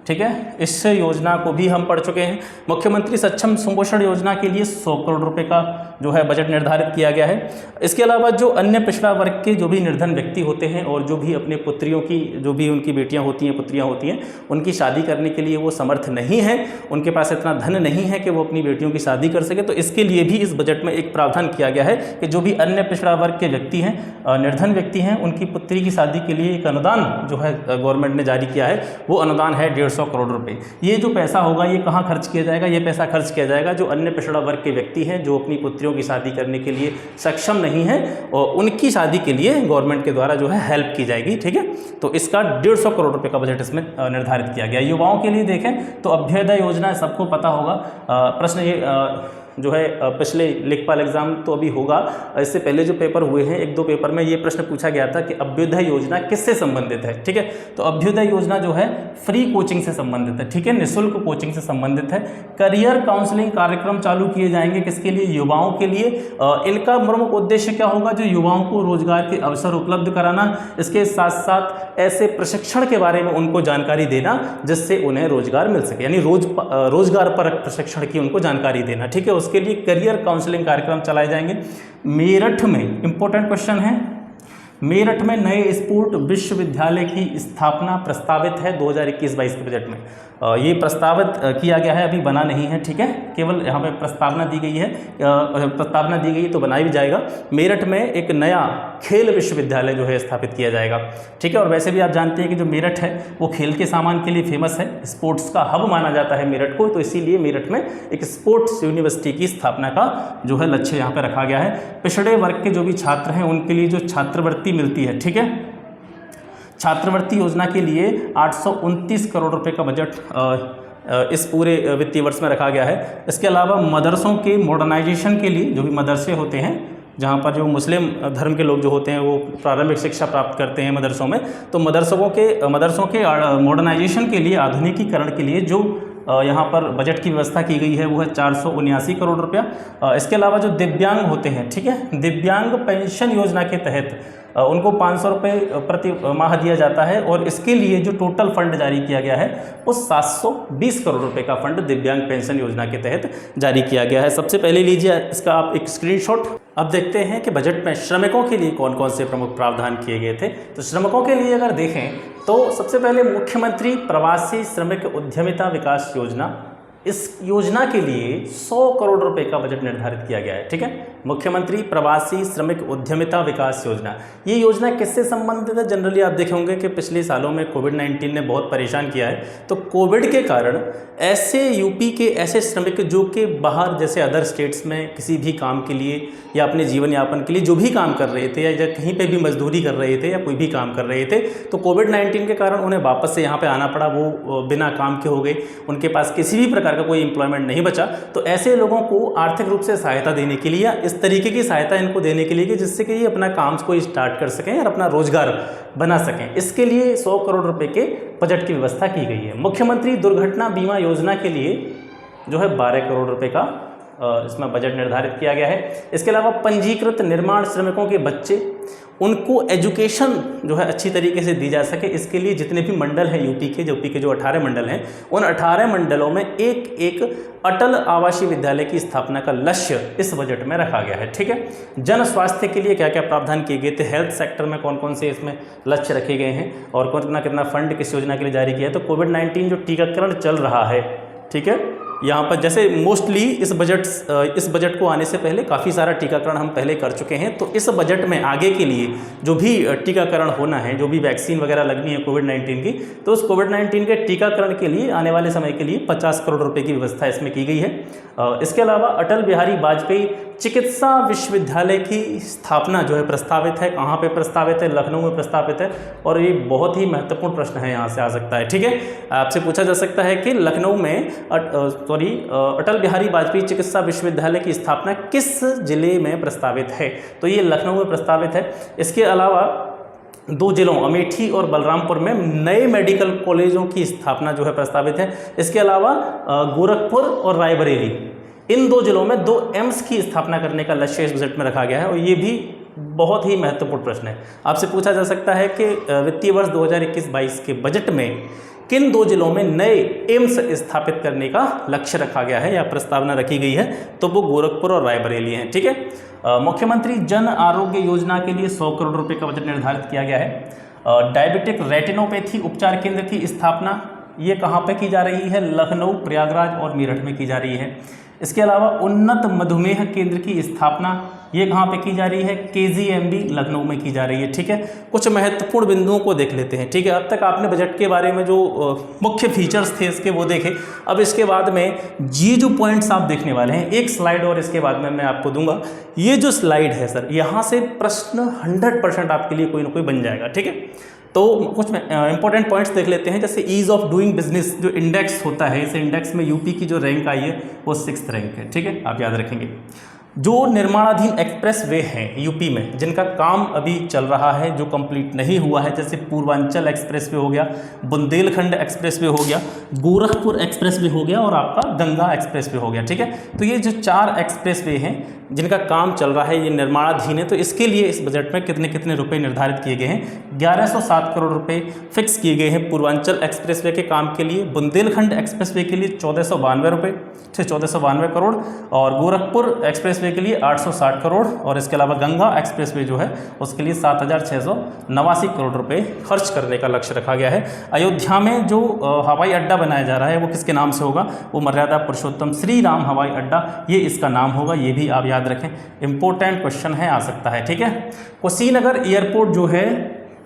ठीक है, इस योजना को भी हम पढ़ चुके हैं। मुख्यमंत्री सक्षम सुपोषण योजना के लिए 100 करोड़ रुपए का जो है बजट निर्धारित किया गया है। इसके अलावा जो अन्य पिछड़ा वर्ग के जो भी निर्धन व्यक्ति होते हैं और जो भी अपने पुत्रियों की, जो भी उनकी बेटियां होती हैं, पुत्रियां होती हैं, उनकी शादी करने के लिए वो समर्थ नहीं है, उनके पास इतना धन नहीं है कि वो अपनी बेटियों की शादी कर सके, तो इसके लिए भी इस बजट में एक प्रावधान किया गया है कि जो भी अन्य पिछड़ा वर्ग के व्यक्ति हैं, निर्धन व्यक्ति हैं, उनकी पुत्री की शादी के लिए एक अनुदान जो है गवर्नमेंट ने जारी किया है। वो अनुदान है 150 करोड़ रुपए। ये जो पैसा होगा ये कहाँ खर्च किया जाएगा? ये पैसा खर्च किया जाएगा जो अन्य पिछड़ा वर्ग के व्यक्ति हैं जो अपनी पुत्रियों की शादी करने के लिए सक्षम नहीं है और उनकी शादी के लिए गवर्नमेंट के द्वारा जो है हेल्प की जाएगी। ठीक है। तो इसका 150 करोड़ रुपए का बजट इसमें निर्धारित किया गया। युवाओं के लिए देखें तो अभ्युदय योजना सबको पता होगा। प्रश्न ये जो है पिछले लेखपाल एग्जाम तो अभी होगा, इससे पहले जो पेपर हुए हैं 1-2 पेपर में ये प्रश्न पूछा गया था कि अभ्युदय योजना किससे संबंधित है। ठीक है। तो अभ्युदय योजना जो है फ्री कोचिंग से संबंधित है। ठीक है, निःशुल्क कोचिंग से संबंधित है। करियर काउंसलिंग कार्यक्रम चालू किए जाएंगे, किसके लिए? युवाओं के लिए। इनका प्रमुख उद्देश्य क्या होगा? जो युवाओं को रोजगार के अवसर उपलब्ध कराना, इसके साथ साथ ऐसे प्रशिक्षण के बारे में उनको जानकारी देना जिससे उन्हें रोजगार मिल सके, यानी रोजगार परक प्रशिक्षण की उनको जानकारी देना। ठीक है। उसके लिए करियर काउंसलिंग कार्यक्रम चलाए जाएंगे। मेरठ में इंपॉर्टेंट क्वेश्चन है, मेरठ में नए स्पोर्ट विश्वविद्यालय की स्थापना प्रस्तावित है 2021-22 के बजट में। ये प्रस्तावित किया गया है, अभी बना नहीं है। ठीक है, केवल यहाँ पे प्रस्तावना दी गई है, प्रस्तावना दी गई तो बनाया भी जाएगा। मेरठ में एक नया खेल विश्वविद्यालय जो है स्थापित किया जाएगा। ठीक है। और वैसे भी आप जानते हैं कि जो मेरठ है वो खेल के सामान के लिए फेमस है, स्पोर्ट्स का हब माना जाता है मेरठ को, तो इसीलिए मेरठ में एक स्पोर्ट्स यूनिवर्सिटी की स्थापना का जो है लक्ष्य यहाँ पर रखा गया है। पिछड़े वर्ग के जो भी छात्र हैं उनके लिए जो छात्रवृत्ति मिलती है, ठीक है, छात्रवृत्ति योजना के लिए 829 करोड़ रुपए का बजट इस पूरे वित्तीय वर्ष में रखा गया है। इसके अलावा मदरसों के मॉडर्नाइजेशन के लिए, जो भी मदरसे होते हैं जहाँ पर जो मुस्लिम धर्म के लोग जो होते हैं वो प्रारंभिक शिक्षा प्राप्त करते हैं मदरसों में, तो मदरसों के मॉडर्नाइजेशन के लिए, आधुनिकीकरण के लिए जो यहाँ पर बजट की व्यवस्था की गई है वो है 479 करोड़ रुपया। इसके अलावा जो दिव्यांग होते हैं, ठीक है, दिव्यांग पेंशन योजना के तहत उनको 500 रुपये प्रति माह दिया जाता है और इसके लिए जो टोटल फंड जारी किया गया है वो 720 करोड़ रुपए का फंड दिव्यांग पेंशन योजना के तहत जारी किया गया है। सबसे पहले लीजिए इसका आप एक स्क्रीनशॉट। अब देखते हैं कि बजट में श्रमिकों के लिए कौन कौन से प्रमुख प्रावधान किए गए थे। तो श्रमिकों के लिए अगर देखें तो सबसे पहले मुख्यमंत्री प्रवासी श्रमिक उद्यमिता विकास योजना इस योजना के लिए 100 करोड़ रुपए का बजट निर्धारित किया गया है। ठीक है, मुख्यमंत्री प्रवासी श्रमिक उद्यमिता विकास योजना। ये योजना किससे संबंधित है? जनरली आप देखे होंगे कि पिछले सालों में कोविड-19 ने बहुत परेशान किया है, तो कोविड के कारण ऐसे यूपी के ऐसे श्रमिक जो कि बाहर जैसे अदर स्टेट्स में किसी भी काम के लिए या अपने जीवन यापन के लिए जो भी काम कर रहे थे या कहीं पे भी मजदूरी कर रहे थे या कोई भी काम कर रहे थे, तो कोविड-19 के कारण उन्हें वापस से यहाँ पे आना पड़ा, वो बिना काम के हो गए, उनके पास किसी भी प्रकार का कोई एम्प्लॉयमेंट नहीं बचा। तो ऐसे लोगों को आर्थिक रूप से सहायता देने के लिए, इस तरीके की सहायता इनको देने के लिए कि जिससे कि ये अपना काम को स्टार्ट कर सकें और अपना रोजगार बना सकें, इसके लिए 100 करोड़ रुपए के बजट की व्यवस्था की गई है। मुख्यमंत्री दुर्घटना बीमा योजना के लिए जो है 12 करोड़ रुपए का इसमें बजट निर्धारित किया गया है। इसके अलावा पंजीकृत निर्माण श्रमिकों के बच्चे, उनको एजुकेशन जो है अच्छी तरीके से दी जा सके, इसके लिए जितने भी मंडल हैं यूपी के जो 18 मंडल हैं, उन 18 मंडलों में एक एक अटल आवासीय विद्यालय की स्थापना का लक्ष्य इस बजट में रखा गया है। ठीक है, जन स्वास्थ्य के लिए क्या क्या प्रावधान किए गए थे, हेल्थ सेक्टर में कौन कौन से इसमें लक्ष्य रखे गए हैं और कितना कितना फंड किस योजना के लिए जारी किया है। तो कोविड-19 जो टीकाकरण चल रहा है, ठीक है, यहाँ पर जैसे मोस्टली इस बजट को आने से पहले काफ़ी सारा टीकाकरण हम पहले कर चुके हैं, तो इस बजट में आगे के लिए जो भी टीकाकरण होना है, जो भी वैक्सीन वगैरह लगनी है कोविड-19 की, तो उस कोविड-19 के टीकाकरण के लिए आने वाले समय के लिए 50 करोड़ रुपए की व्यवस्था इसमें की गई है। इसके अलावा अटल बिहारी वाजपेयी चिकित्सा विश्वविद्यालय की स्थापना जो है प्रस्तावित है। कहाँ पे प्रस्तावित है? लखनऊ में प्रस्तावित है, और ये बहुत ही महत्वपूर्ण प्रश्न है, यहाँ से आ सकता है। ठीक है, आपसे पूछा जा सकता है कि लखनऊ में अटल बिहारी वाजपेयी चिकित्सा विश्वविद्यालय की स्थापना किस जिले में प्रस्तावित है? तो ये लखनऊ में प्रस्तावित है। इसके अलावा 2 जिलों अमेठी और बलरामपुर में नए मेडिकल कॉलेजों की स्थापना जो है प्रस्तावित है। इसके अलावा गोरखपुर और रायबरेली, इन 2 जिलों में 2 एम्स की स्थापना करने का लक्ष्य इस बजट में रखा गया है, और ये भी बहुत ही महत्वपूर्ण प्रश्न है। आपसे पूछा जा सकता है कि वित्तीय वर्ष 2021-22 के बजट में किन 2 जिलों में नए एम्स स्थापित करने का लक्ष्य रखा गया है या प्रस्तावना रखी गई है? तो वो गोरखपुर और रायबरेली हैं। ठीक है, मुख्यमंत्री जन आरोग्य योजना के लिए 100 करोड़ रुपए का बजट निर्धारित किया गया है। डायबिटिक रेटिनोपैथी उपचार केंद्र की स्थापना ये कहाँ पे की जा रही है? लखनऊ, प्रयागराज और मेरठ में की जा रही है। इसके अलावा उन्नत मधुमेह केंद्र की स्थापना ये कहाँ पे की जा रही है? KGMB लखनऊ में की जा रही है। ठीक है, कुछ महत्वपूर्ण बिंदुओं को देख लेते हैं। ठीक है, अब तक आपने बजट के बारे में जो मुख्य फीचर्स थे इसके वो देखे। अब इसके बाद में ये जो पॉइंट्स आप देखने वाले हैं, एक स्लाइड और इसके बाद में मैं आपको दूंगा। ये जो स्लाइड है सर, यहाँ से प्रश्न 100% आपके लिए कोई ना कोई बन जाएगा। ठीक है, तो कुछ इंपॉर्टेंट पॉइंट्स देख लेते हैं। जैसे ईज ऑफ डूइंग बिजनेस जो इंडेक्स होता है, इस इंडेक्स में यूपी की जो रैंक आई है वो 6th रैंक है। ठीक है, आप याद रखेंगे। जो निर्माणाधीन एक्सप्रेस वे हैं यूपी में, जिनका काम अभी चल रहा है, जो कंप्लीट नहीं हुआ है, जैसे पूर्वांचल एक्सप्रेस वे हो गया, बुंदेलखंड एक्सप्रेस वे हो गया, गोरखपुर एक्सप्रेस वे हो गया और आपका गंगा एक्सप्रेस वे हो गया। ठीक है, तो ये जो 4 एक्सप्रेस वे हैं जिनका काम चल रहा है, ये निर्माणाधीन है, तो इसके लिए इस बजट में कितने कितने रुपए निर्धारित किए गए हैं? 1107 करोड़ रुपए फिक्स किए गए हैं पूर्वांचल एक्सप्रेस वे के काम के लिए। बुंदेलखंड एक्सप्रेस वे के लिए 1492 रुपये, 1492 करोड़, और गोरखपुर एक्सप्रेस वे के लिए 860 करोड़, और इसके अलावा गंगा एक्सप्रेस वे जो है उसके लिए 7689 करोड़ रुपए खर्च करने का लक्ष्य रखा गया है। अयोध्या में जो हवाई अड्डा बनाया जा रहा है वो किसके नाम से होगा? वो मर्यादा पुरुषोत्तम श्री राम हवाई अड्डा, ये इसका नाम होगा। ये भी आप याद रखें, इंपॉर्टेंट क्वेश्चन है, आ सकता है। ठीक है, कुशीनगर एयरपोर्ट जो है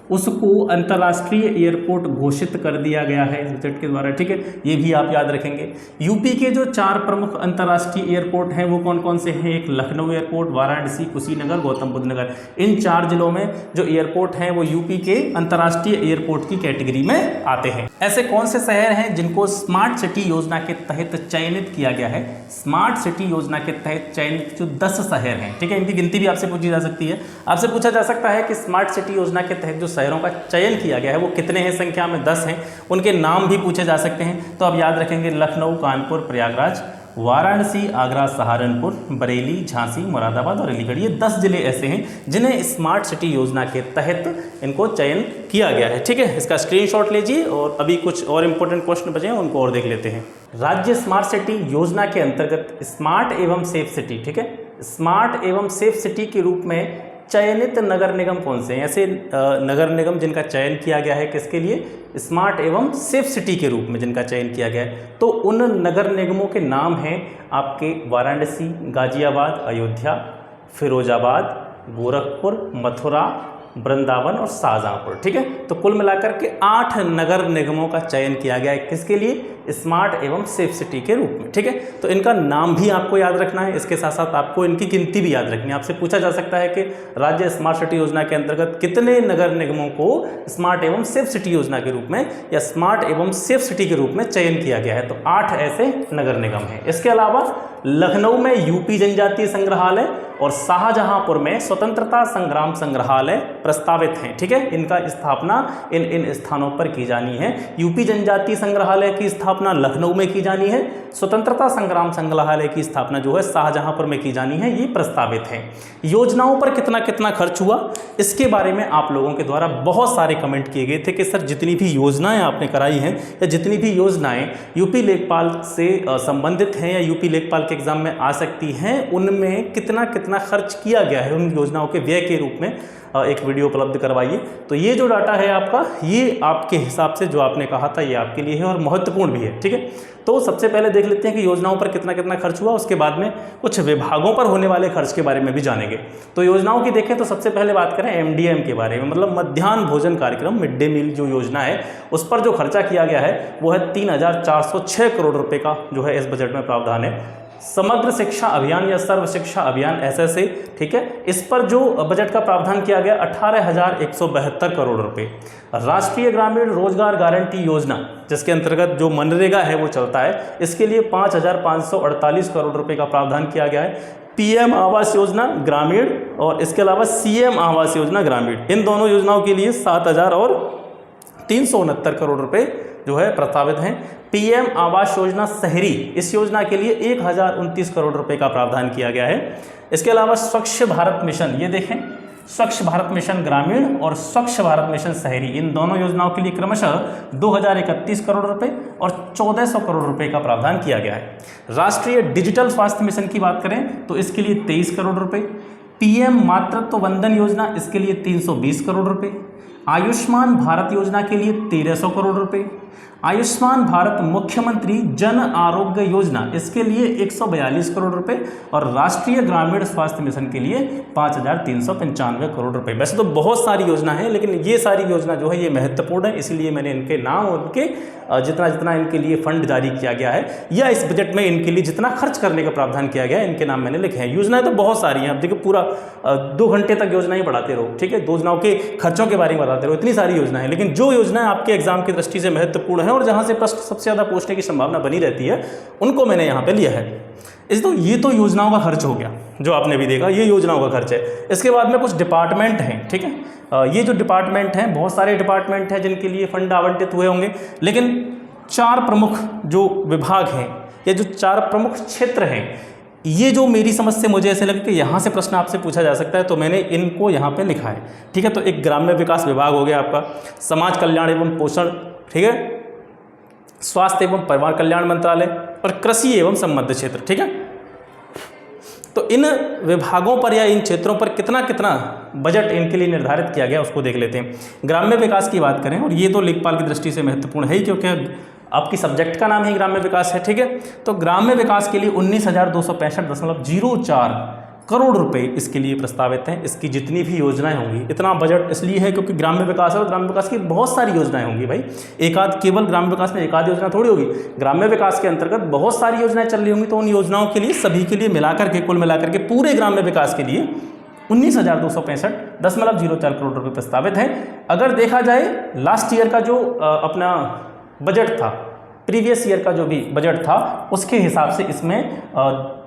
उसको अंतर्राष्ट्रीय एयरपोर्ट घोषित कर दिया गया है इस बजट के द्वारा। ठीक है, ये भी आप याद रखेंगे। यूपी के जो 4 प्रमुख अंतर्राष्ट्रीय एयरपोर्ट हैं वो कौन कौन से हैं? एक लखनऊ एयरपोर्ट, वाराणसी, कुशीनगर, गौतम बुद्ध नगर। इन 4 जिलों में जो एयरपोर्ट हैं वो यूपी के अंतर्राष्ट्रीय एयरपोर्ट की कैटेगरी में आते हैं। ऐसे कौन से शहर हैं जिनको स्मार्ट सिटी योजना के तहत चयनित किया गया है? स्मार्ट सिटी योजना के तहत चयनित जो 10 शहर हैं, ठीक है, इनकी गिनती भी आपसे पूछी जा सकती है। आपसे पूछा जा सकता है कि स्मार्ट सिटी योजना के तहत जो शहरों का चयन किया गया है वो कितने हैं? संख्या में 10 हैं। उनके नाम भी पूछे जा सकते हैं, तो आप याद रखेंगे लखनऊ, कानपुर, प्रयागराज, वाराणसी, आगरा, सहारनपुर, बरेली, झांसी, मुरादाबाद और अलीगढ़। ये 10 जिले ऐसे हैं जिन्हें स्मार्ट सिटी योजना के तहत इनको चयन किया गया है। ठीक है, इसका स्क्रीनशॉट लीजिए, और अभी कुछ और इंपॉर्टेंट क्वेश्चन बचे हैं उनको और देख लेते हैं। राज्य स्मार्ट सिटी योजना के अंतर्गत स्मार्ट एवं सेफ सिटी, ठीक है, स्मार्ट एवं सेफ सिटी के रूप में चयनित नगर निगम कौन से हैं? ऐसे नगर निगम जिनका चयन किया गया है किसके लिए? स्मार्ट एवं सेफ सिटी के रूप में जिनका चयन किया गया है। तो उन नगर निगमों के नाम हैं आपके वाराणसी, गाजियाबाद, अयोध्या, फिरोजाबाद, गोरखपुर, मथुरा, वृंदावन और शाहजहाँपुर। ठीक है, तो कुल मिलाकर के 8 नगर निगमों का चयन किया गया है किसके लिए? स्मार्ट एवं सेफ सिटी के रूप में। ठीक है, तो इनका नाम भी आपको याद रखना है, इसके साथ साथ आपको इनकी गिनती भी याद रखनी है। आपसे पूछा जा सकता है कि राज्य स्मार्ट सिटी योजना के अंतर्गत कितने नगर निगमों को स्मार्ट एवं सेफ सिटी योजना के रूप में या स्मार्ट एवं सेफ सिटी के रूप में चयन किया गया है? तो 8 ऐसे नगर निगम हैं। इसके अलावा लखनऊ में यूपी जनजातीय संग्रहालय और शाहजहांपुर में स्वतंत्रता संग्राम संग्रहालय प्रस्तावित हैं। ठीक है, इनका स्थापना इन स्थानों पर की जानी है। यूपी जनजातीय संग्रहालय की स्थापना लखनऊ में की जानी है, स्वतंत्रता संग्राम संग्रहालय की स्थापना जो है शाहजहांपुर में की जानी है, ये प्रस्तावित है। योजनाओं पर कितना कितना खर्च हुआ, इसके बारे में आप लोगों के द्वारा बहुत सारे कमेंट किए गए थे कि सर जितनी भी योजनाएं आपने कराई हैं या जितनी भी योजनाएं यूपी लेखपाल से संबंधित हैं या यूपी लेखपाल के एग्जाम में आ सकती हैं, उनमें कितना कितना खर्च किया गया है, उन योजनाओं के व्यय के रूप में एक वीडियो उपलब्ध करवाइए। तो ये जो डाटा है आपका, ये आपके हिसाब से जो आपने कहा था ये आपके लिए है और महत्वपूर्ण भी है। ठीक है, तो सबसे पहले देख लेते हैं कि योजनाओं पर कितना कितना खर्च हुआ, उसके बाद में कुछ विभागों पर होने वाले खर्च के बारे में भी जानेंगे। तो योजनाओं की देखें तो सबसे पहले बात करें MDM के बारे में, मतलब मध्याह्न भोजन कार्यक्रम, मिड डे मील जो योजना है उस पर जो खर्चा किया गया है वो है 3406 करोड़ रुपये का जो है इस बजट में प्रावधान है। समग्र शिक्षा अभियान या सर्व शिक्षा अभियान SSA, ठीक है, इस पर जो बजट का प्रावधान किया गया 18,172 करोड़ रुपए। राष्ट्रीय ग्रामीण रोजगार गारंटी योजना जिसके अंतर्गत जो मनरेगा है वो चलता है, इसके लिए 5,548 करोड़ रुपए का प्रावधान किया गया है। PM आवास योजना ग्रामीण और इसके अलावा CM आवास योजना ग्रामीण, इन दोनों योजनाओं के लिए 7,369 करोड़ रुपए जो है प्रस्तावित हैं। PM आवास योजना शहरी, इस योजना के लिए 1,029 करोड़ रुपए का प्रावधान किया गया है। इसके अलावा स्वच्छ भारत मिशन, ये देखें, स्वच्छ भारत मिशन ग्रामीण और स्वच्छ भारत मिशन शहरी, इन दोनों योजनाओं के लिए क्रमशः 2,031 करोड़ रुपए और 1,400 करोड़ रुपए का प्रावधान किया गया है। राष्ट्रीय डिजिटल स्वास्थ्य मिशन की बात करें तो इसके लिए 23 करोड़ रुपए। PM मातृत्व वंदन योजना, इसके लिए 320 करोड़ रुपए। आयुष्मान भारत योजना के लिए 1,300 करोड़ रुपए। आयुष्मान भारत मुख्यमंत्री जन आरोग्य योजना, इसके लिए 142 करोड़ रुपए और राष्ट्रीय ग्रामीण स्वास्थ्य मिशन के लिए 5,395 करोड़ रुपए। वैसे तो बहुत सारी योजना है, लेकिन ये सारी योजना जो है ये महत्वपूर्ण है, इसलिए मैंने इनके नाम और उनके जितना जितना इनके लिए फंड जारी किया गया है या इस बजट में इनके लिए जितना खर्च करने का प्रावधान किया गया है, इनके नाम मैंने लिखे हैं। योजनाएं तो बहुत सारी हैं, अब देखिए पूरा 2 घंटे तक योजनाएं बढ़ाते रहो, ठीक है, योजनाओं के खर्चों के बारे में बताते रहो, इतनी सारी योजनाएं हैं, लेकिन जो योजनाएं आपके एग्जाम की दृष्टि से महत्वपूर्ण है और जहां से प्रश्न सबसे ज़्यादा पूछने की संभावना बनी रहती है, उनको मैंने यहाँ पे लिया है। ये तो योजनाओं का खर्च हो गया जो आपने भी देखा, ये योजनाओं का खर्च है। इसके बाद में कुछ डिपार्टमेंट हैं, ठीक है, ये जो डिपार्टमेंट हैं, बहुत सारे डिपार्टमेंट हैं जिनके लिए फंड आवंटित हुए होंगे, लेकिन 4 प्रमुख जो विभाग हैं या जो 4 प्रमुख क्षेत्र हैं, ये जो मेरी समझ से मुझे ऐसे लगे कि यहाँ से प्रश्न आपसे पूछा जा सकता है, तो मैंने इनको यहाँ पे लिखा है। ठीक है, तो एक ग्राम्य विकास विभाग हो गया आपका, समाज कल्याण एवं पोषण, ठीक है, स्वास्थ्य एवं परिवार कल्याण मंत्रालय और कृषि एवं संबद्ध क्षेत्र। ठीक है, तो इन विभागों पर या इन क्षेत्रों पर कितना कितना बजट इनके लिए निर्धारित किया गया उसको देख लेते हैं। ग्राम्य विकास की बात करें, और ये तो लेखपाल की दृष्टि से महत्वपूर्ण है क्योंकि आपकी सब्जेक्ट का नाम ही ग्राम्य विकास है। ठीक है, तो ग्राम्य विकास के लिए 19,265.04 करोड़ रुपए इसके लिए प्रस्तावित हैं। इसकी जितनी भी योजनाएं होंगी, इतना बजट इसलिए है क्योंकि ग्राम्य विकास है और ग्राम्य विकास की बहुत सारी योजनाएं होंगी भाई, केवल ग्राम्य विकास में एक आध योजना थोड़ी होगी, ग्राम्य विकास के अंतर्गत बहुत सारी योजनाएं चल रही होंगी, तो उन योजनाओं के लिए सभी के लिए मिलाकर के कुल मिलाकर के पूरे ग्राम्य विकास के लिए 19,265.04 करोड़ रुपये प्रस्तावित हैं। अगर देखा जाए लास्ट ईयर का जो अपना बजट था, प्रीवियस ईयर का जो भी बजट था, उसके हिसाब से इसमें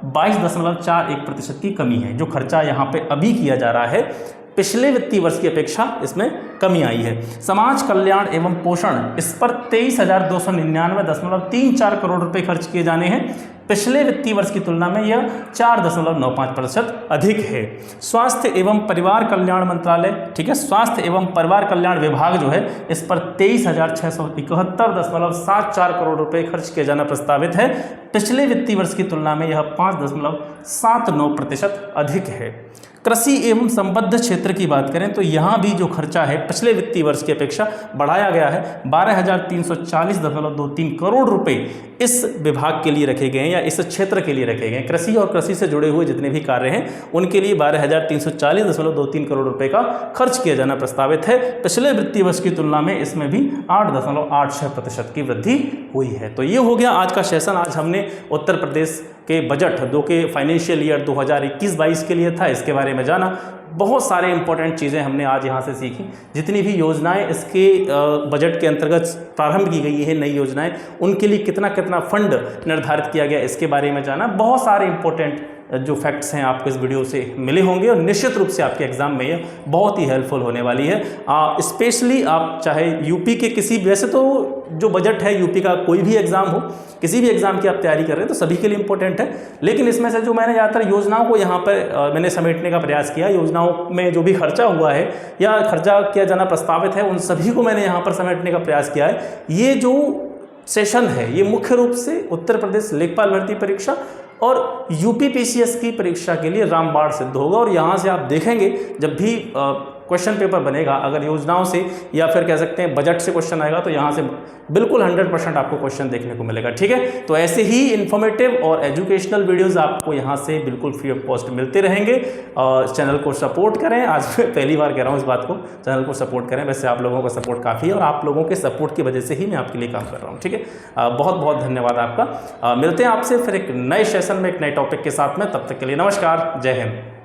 22.41% की कमी है। जो खर्चा यहाँ पे अभी किया जा रहा है पिछले वित्तीय वर्ष की अपेक्षा इसमें कमी आई है। समाज कल्याण एवं पोषण, इस पर 23,299.34 करोड़ रुपए खर्च किए जाने हैं। पिछले वित्तीय वर्ष की तुलना में यह 4.95% अधिक है। स्वास्थ्य एवं परिवार कल्याण मंत्रालय, ठीक है, स्वास्थ्य एवं परिवार कल्याण विभाग जो है, इस पर 23,671.74 करोड़ रुपए खर्च किए जाना प्रस्तावित है। पिछले वित्तीय वर्ष की तुलना में यह 5.79% अधिक है। कृषि एवं संबद्ध क्षेत्र की बात करें तो यहाँ भी जो खर्चा है पिछले वित्तीय वर्ष की अपेक्षा बढ़ाया गया है। 12,340.23 करोड़ रुपए इस विभाग के लिए रखे गए हैं या इस क्षेत्र के लिए रखे गए हैं। कृषि और कृषि से जुड़े हुए जितने भी कार्य हैं उनके लिए 12,340.23 करोड़ रुपए का खर्च किया जाना प्रस्तावित है। पिछले वित्तीय वर्ष की तुलना में इसमें भी 8.86% की वृद्धि हुई है। तो ये हो गया आज का सेशन। आज हमने उत्तर प्रदेश के बजट जो कि फाइनेंशियल ईयर 2021-22 के लिए था, इसके बारे में जाना। बहुत सारे इंपॉर्टेंट चीज़ें हमने आज यहाँ से सीखी। जितनी भी योजनाएं इसके बजट के अंतर्गत प्रारंभ की गई है, नई योजनाएं, उनके लिए कितना कितना फंड निर्धारित किया गया, इसके बारे में जाना। बहुत सारे इंपॉर्टेंट जो फैक्ट्स हैं आपको इस वीडियो से मिले होंगे और निश्चित रूप से आपके एग्जाम में ये बहुत ही हेल्पफुल होने वाली है। स्पेशली आप चाहे यूपी के किसी, वैसे तो जो बजट है यूपी का कोई भी एग्जाम हो, किसी भी एग्जाम की आप तैयारी कर रहे हैं तो सभी के लिए इंपॉर्टेंट है। लेकिन इसमें से जो मैंने ज़्यादातर योजनाओं को यहाँ पर मैंने समेटने का प्रयास किया, योजनाओं में जो भी खर्चा हुआ है या खर्चा किया जाना प्रस्तावित है, उन सभी को मैंने यहाँ पर समेटने का प्रयास किया है। ये जो सेशन है ये मुख्य रूप से उत्तर प्रदेश लेखपाल भर्ती परीक्षा और यूपी पीसीएस की परीक्षा के लिए रामबाण सिद्ध होगा। और यहाँ से आप देखेंगे जब भी क्वेश्चन पेपर बनेगा, अगर योजनाओं से या फिर कह सकते हैं बजट से क्वेश्चन आएगा तो यहाँ से बिल्कुल 100% आपको क्वेश्चन देखने को मिलेगा। ठीक है, तो ऐसे ही इन्फॉर्मेटिव और एजुकेशनल वीडियोस आपको यहाँ से बिल्कुल फ्री ऑफ कॉस्ट मिलते रहेंगे। और चैनल को सपोर्ट करें। आज पहली बार कह रहा हूँ इस बात को, चैनल को सपोर्ट करें। वैसे आप लोगों का सपोर्ट काफ़ी है और आप लोगों के सपोर्ट की वजह से ही मैं आपके लिए काम कर रहा हूँ। ठीक है, बहुत बहुत धन्यवाद आपका। मिलते हैं आपसे फिर एक नए सेशन में एक नए टॉपिक के साथ में। तब तक के लिए नमस्कार, जय हिंद।